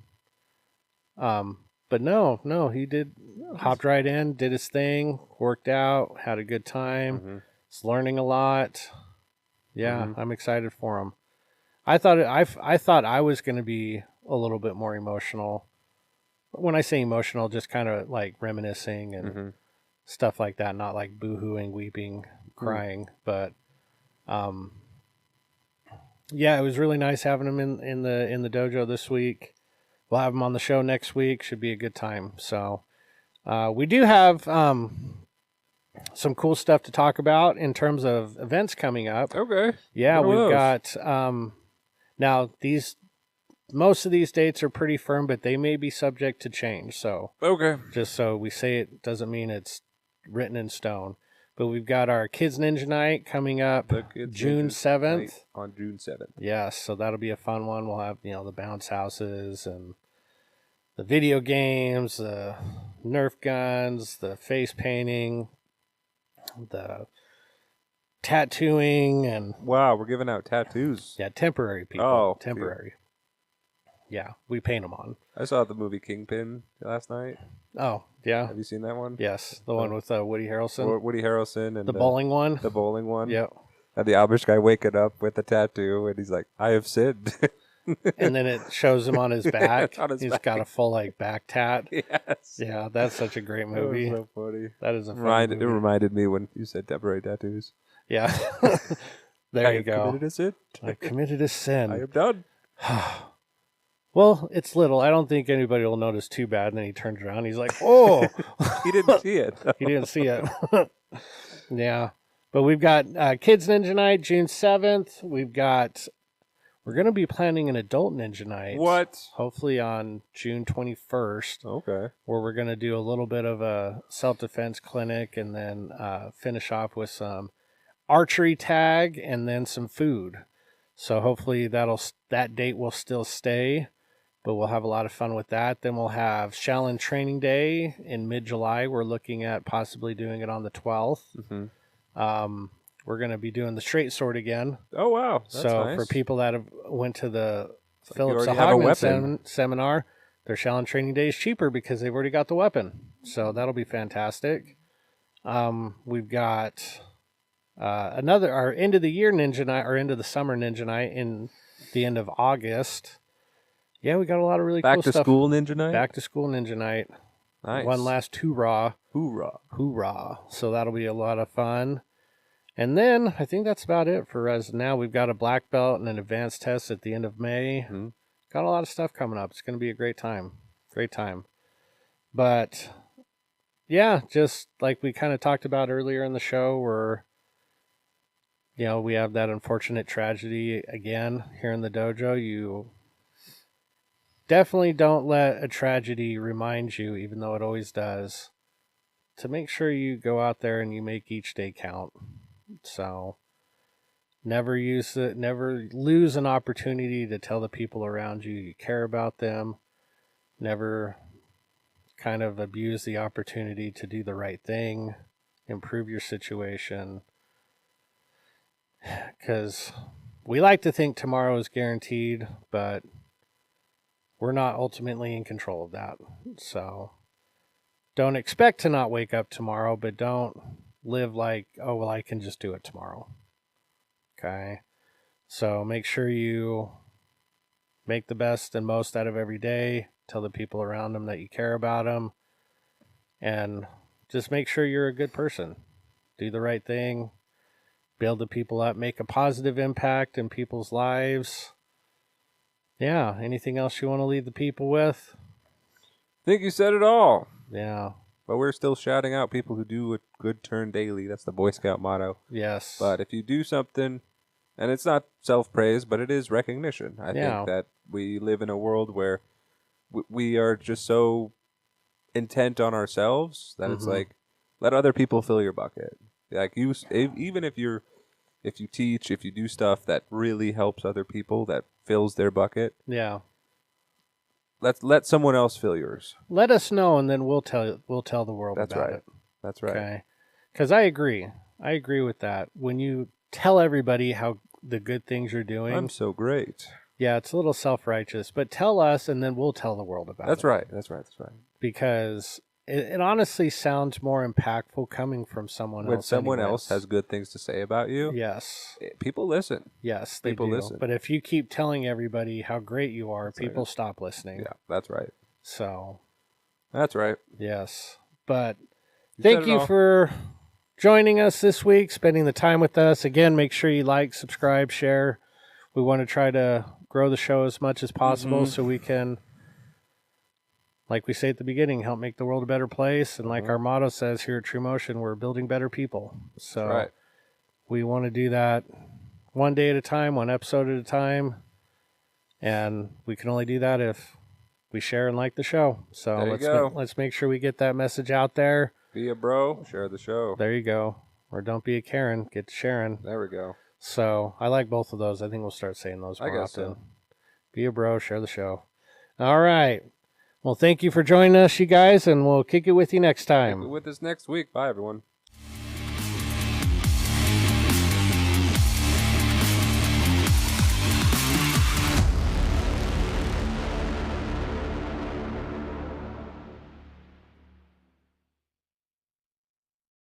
But no, he did. Hopped right in, did his thing, worked out, had a good time. Mm-hmm. He's learning a lot. Yeah, I'm excited for him. I thought I was going to be a little bit more emotional. When I say emotional, just kind of like reminiscing and stuff like that, not like boo-hooing, weeping, crying, but yeah, it was really nice having him in the dojo this week. We'll have him on the show next week. Should be a good time. So we do have some cool stuff to talk about in terms of events coming up. Okay. Yeah, we've got now most of these dates are pretty firm, but they may be subject to change. So okay, just so we say it doesn't mean it's written in stone. But we've got our Kids Ninja Night coming up June 7th. On June 7th. Yes, so that'll be a fun one. We'll have, the bounce houses and the video games, the Nerf guns, the face painting, the tattooing, and... Wow, we're giving out tattoos. Yeah, temporary people. Oh. Temporary. Yeah, we paint them on. I saw the movie Kingpin last night. Oh, yeah. Have you seen that one? Yes, the one with Woody Harrelson. Woody Harrelson and the bowling one. The bowling one. Yep. And the Amish guy waking up with a tattoo, and he's like, "I have sinned." And then it shows him on his back. He's back. got a full back tat. Yes. Yeah, that's such a great movie. That was so funny. That is a fun movie. It reminded me when you said temporary tattoos. Yeah. There you go. Committed a sin. I committed a sin. I am done. Well, it's little. I don't think anybody will notice too bad. And then he turns around. He's like, oh. He didn't see it. He didn't see it. Yeah. But we've got Kids Ninja Night, June 7th. We're going to be planning an Adult Ninja Night. What? Hopefully on June 21st. Okay. Where we're going to do a little bit of a self-defense clinic and then finish off with some archery tag and then some food. So hopefully that date will still stay, but we'll have a lot of fun with that. Then we'll have Shaolin Training Day in mid-July. We're looking at possibly doing it on the 12th. Mm-hmm. We're going to be doing the straight sword again. Oh, wow. That's so nice. for people that went to the Phillips Hogman seminar, their Shaolin Training Day is cheaper because they've already got the weapon. So that'll be fantastic. We've got our end of the year Ninja Night, or end of the summer Ninja Night in the end of August. Yeah, we got a lot of really cool stuff. Back to school Ninja Night? Back to school Ninja Night. Nice. One last hoorah. Hoorah. Hoorah. So that'll be a lot of fun. And then I think that's about it for us now. We've got a black belt and an advanced test at the end of May. Mm-hmm. Got a lot of stuff coming up. It's going to be a great time. Great time. But yeah, just like we kind of talked about earlier in the show, we have that unfortunate tragedy again here in the dojo. You definitely don't let a tragedy remind you, even though it always does, to make sure you go out there and you make each day count. So never lose an opportunity to tell the people around you care about them. Never kind of abuse the opportunity to do the right thing, improve your situation. Because we like to think tomorrow is guaranteed, but we're not ultimately in control of that. So don't expect to not wake up tomorrow, but don't live like, oh, well, I can just do it tomorrow. Okay? So make sure you make the best and most out of every day. Tell the people around them that you care about them. And just make sure you're a good person. Do the right thing. Build the people up. Make a positive impact in people's lives. Yeah. Anything else you want to leave the people with? I think you said it all. Yeah. But we're still shouting out people who do a good turn daily. That's the Boy Scout motto. Yes. But if you do something, and it's not self-praise, but it is recognition. I think that we live in a world where we are just so intent on ourselves that it's like, let other people fill your bucket. Like even if you teach, if you do stuff that really helps other people, that fills their bucket. Yeah. Let someone else fill yours. Let us know, and then we'll tell the world about it. That's right. Okay. Because I agree with that. When you tell everybody how the good things you're doing, I'm so great. Yeah, it's a little self-righteous, but tell us, and then we'll tell the world about it. That's right. Because it honestly sounds more impactful coming from someone else. When someone else has good things to say about you, yes, people listen. Yes, people listen. But if you keep telling everybody how great you are, people stop listening. Yeah, that's right. So, that's right. Yes, but thank you for joining us this week, spending the time with us. Again, make sure you like, subscribe, share. We want to try to grow the show as much as possible so we can, like we say at the beginning, help make the world a better place. And like our motto says here at TRUMOTION, we're building better people. So we want to do that one day at a time, one episode at a time. And we can only do that if we share and like the show. So let's make sure we get that message out there. Be a bro, share the show. There you go. Or don't be a Karen, get to sharing. There we go. So I like both of those. I think we'll start saying those more often. So. Be a bro, share the show. All right. Well, thank you for joining us, you guys, and we'll kick it with you next time. Kick it with us next week. Bye, everyone.